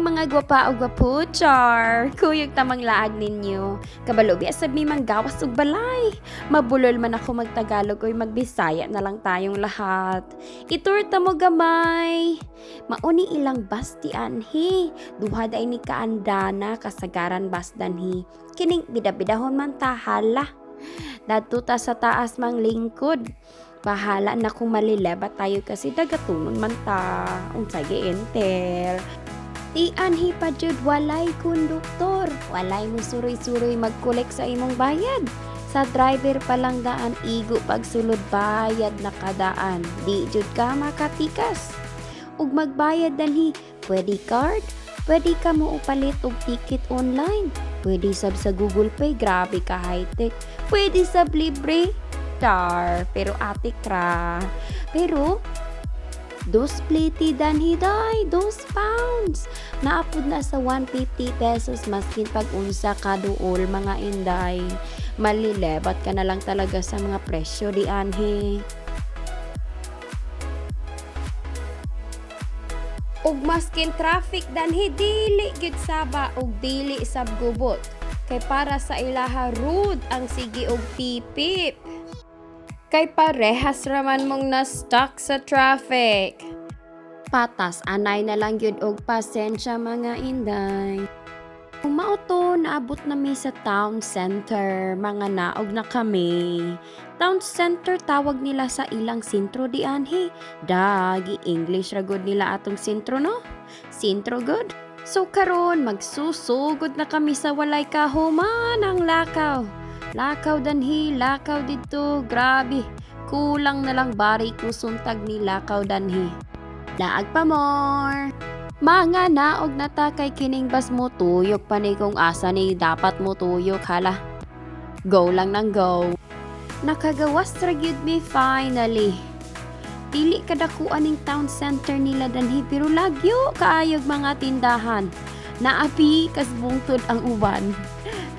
mga gwapa o gwapo, char! Kuyog tamang laag ninyo. Kabalubi asab mi mang gawas ug balay. Mabulol man ako magtagalog oy magbisaya na lang tayong lahat. Itur ta mo gamay. Mauni ilang bastian he. Duha day ni kaandana kasagaran basdan he. Kining bidabidahon man tahala. Dadto ta sa taas mang lingkod. Bahala na kung malilebat tayo kasi dagatunon man ta. Unsay gienter. Di anhi pa jud walay konduktor. Walay mo suroy-suroy magkolek sa imong bayad. Sa driver pa lang daan igo pagsulod bayad na kadaan. Di jud ka makatikas. Ug magbayad danhi, pwede card, pwede ka mo upalit og ticket online. Pwede sab sa Google Pay, grabe ka high-tech. Pwede sab libre. Pero atik ra. Pero dos pliti danhi day, 2 pounds. Naapod na sa 150 pesos maskin pag unsa ka duol mga inday. Malilebat ka na lang talaga sa mga presyo di anhi. Ug maskin traffic danhi dili gid saba ug dili sab gubot. Kay para sa ilaha rude ang sige og pipip. Kay parehas raman mong na-stuck sa traffic. Patas, anay na lang yun og pasensya mga inday. Kung mauto, naabot na mi sa town center, mga naog na kami. Town center tawag nila sa ilang sentro di anhi. Dagi English ragod nila atong sentro no? Sentro good? So karon magsusugod na kami sa walay kahuman ang lakaw. Lakaw danhi, lakaw dito, grabe. Kulang na lang bari ko suntag ni lakaw danhi. Laag pa more. Mga naog na ta kay kining bas mo tuyok pa ni kung asa ni dapat mo tuyok hala. Go lang nang go. Nakagawas ra gyud mi finally. Dili kadakuan ning town center nila danhi pero lagyo kaayog mga tindahan. Naapi kas bungtod ang uban.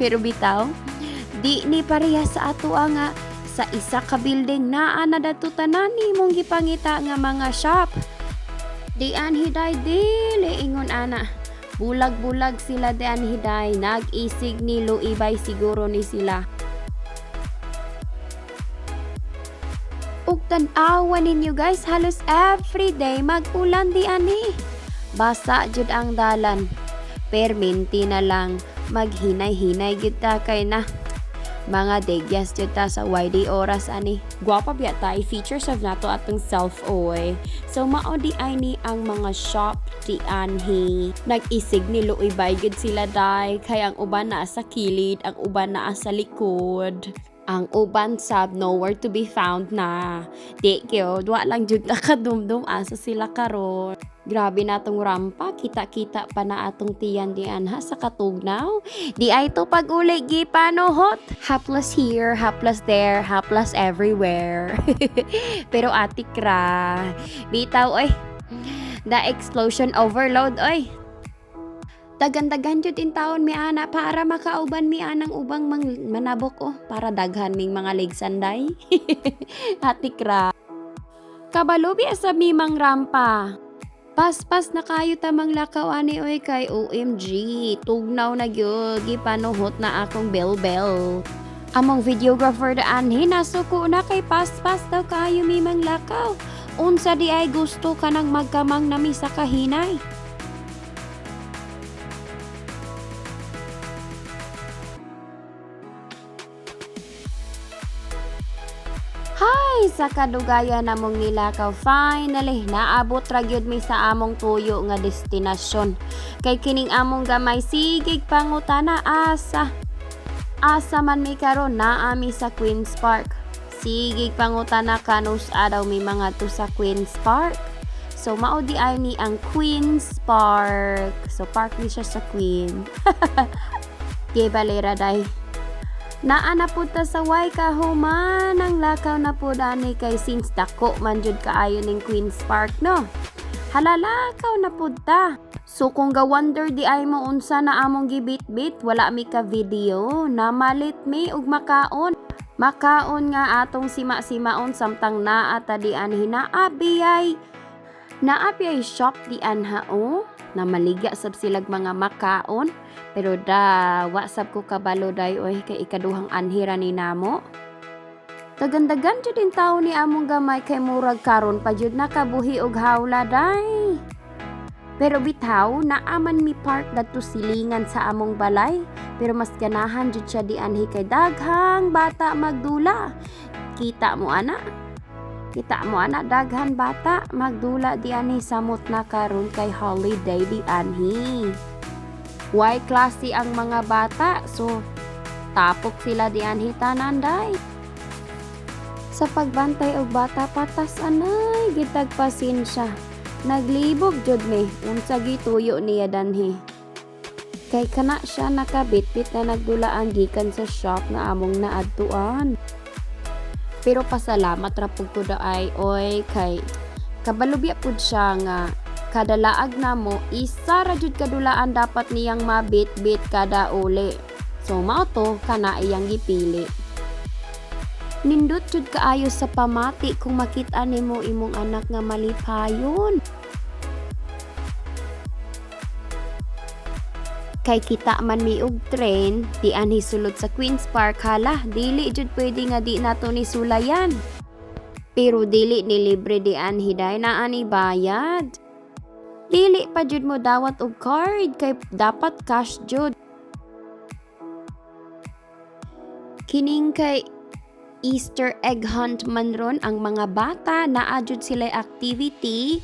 Pero bitaw, di ni pareha sa ato nga sa isa ka building naa na dato tanan mong gipangita nga mga shop. Di anhiday dili ingon ana. Bulag-bulag sila di anhiday nag-isig ni luibay siguro ni sila. Ug tan-awan ninyo guys halos everyday mag-ulan di ani. Basa jud ang dalan. Perminti na lang maghinay-hinay gid ta kay na. Mga degyas jud ta sa YD oras ani. Gwapa biya ta features of nato atong self oy. So mao di ay ni ang mga shop di anhi. Nag-isig ni luoy gid sila day kay ang uban naa sa kilid, ang uban naa sa likod. Ang uban sab nowhere to be found na. Di gyud wa lang jud nakadumdum asa sila karon. Grabe natong rampa, kita-kita pa na atong tiyan diyan ha sa katugnaw. Di ay to pag-uli gipanuhot. Hapless here, hapless there, hapless everywhere. Pero atik ra. Bitaw oy. The explosion overload oy. Dagan-dagan jud in taon mi ana para makauban mi anang ubang manabok para daghan ming mga ligsanday. Atik ra. Kabalubi sa mi mang rampa. Pas-pas na kayo tamang lakaw ani oy kay OMG. Tugnaw na gyud gipanuhot na akong bell. Among videographer daan hinasuko na kay pas-pas daw kayo mi mang lakaw. Unsa di ay gusto ka nang magkamang nami sa kahinay. Hay, sa kadugayan namong nilakaw, finally, naabot ra gyud mi sa among tuyo nga destinasyon. Kay kining among gamay sigig pangutana asa. Asa man mi karon naami sa Queen's Park. Sigig pangutana kanus adaw mi mga to sa Queen's Park. So mao di ay ni ang Queen's Park. So park ni siya sa Queen. Gibalera day. Naa na pud ta sa way kahuman ang lakaw na pud ani kay since dako man jud kaayo ning Queen's Park no. Halalakaw na pud ta. So kung ga-wonder di ay mo unsa na among gibit-bit, wala mi ka video, namalit mi og makaon. Makaon nga atong sima-simaon samtang naa ta di anhi na abiyay Naapi ay shop di anhao na maligya sab silag mga makaon pero wa sab ko kabalo day oy kay ikaduhang anhira ni namo. Dagandagan jud din tao ni among gamay kay murag karon pa jud nakabuhi og hawla day. Pero bitaw naaman mi park dadto silingan sa among balay pero mas ganahan jud siya di anhi kay daghang bata magdula. Kita mo ana daghan bata magdula di anhi samot na karon kay holiday di anhi. Why klase ang mga bata so tapok sila di anhi tanan day. Sa pagbantay og bata patas anay gitag pasensya. Naglibog jud mi unsa gituyo niya danhi. Kay kana siya nakabitbit na nagdulaan gikan sa shop nga among naadtuan. Pero pasalamat ra pud ko daay oy kay kabalubya pud siya nga kada laag namo isa ra jud kadulaan dapat niyang mabit-bit kada uli. So mao to kana iyang gipili. Nindot jud kaayo sa pamati kung makita nimo imong anak nga malipayon. Kay kita man mi og train di anhi sulod sa Queen's Park hala dili jud pwede nga di nato ni sulayan. Pero dili ni libre di anhi day na ani bayad. Dili pa jud mo dawat og card kay dapat cash jud. Kining kay Easter egg hunt man ron ang mga bata naa jud sila activity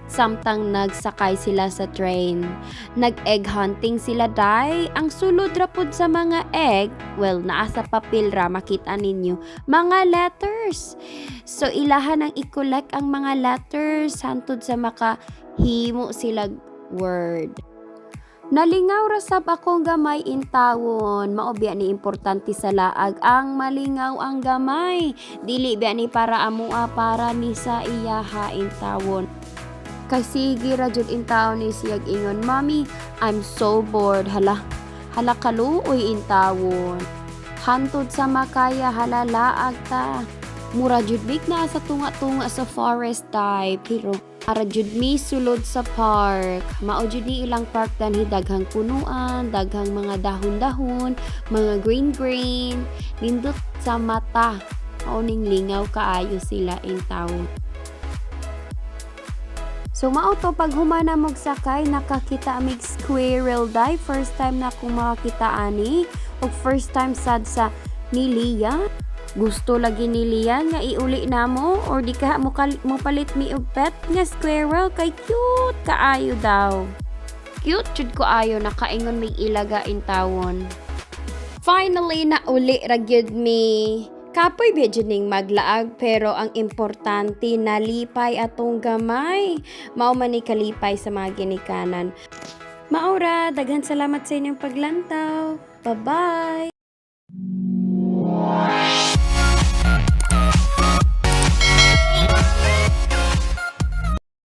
samtang nagsakay sila sa train. Nag-egg hunting sila day. Ang sulod ra pud sa mga egg, well naa sa papel ra makita ninyo, mga letters. So ilahan ang i-collect ang mga letters hantod sa makahimo sila word. Nalingaw ra sab akong gamay intawon. Mao biya ni importante sa laag ang malingaw ang gamay. Dili biya ni para amua para ni sa iyaha intawon. Kay sige ra jud intawon ni siyag ingon, "Mommy, I'm so bored." Hala kaluoy intawon. Hantod sa makaya halalaag ta. Mura jud big na sa tunga-tunga sa forest type pero para jud mi sulod sa park. Mao jud ni ilang park danhi daghang punuan, daghang mga dahon-dahon, mga green. Nindot sa mata. Mao ning lingaw kaayo sila in town. So mao to pag humana mog sakay nakakita mig squirrel day. First time na ko makakita ani ug first time sad sa niliya. Gusto lagi ni Lian nga iuli namo or di ka mo palit mi og pet nga squirrel kay cute kaayo daw. Cute jud ko ayo nakaingon mig ilaga in tawon. Finally na uli ra gyud mi. Kapoy medyo ning maglaag pero ang importante nalipay atong gamay. Mao man ni kalipay sa mga ginikanan. Maura, daghan salamat sa inyong paglantaw. Bye-bye.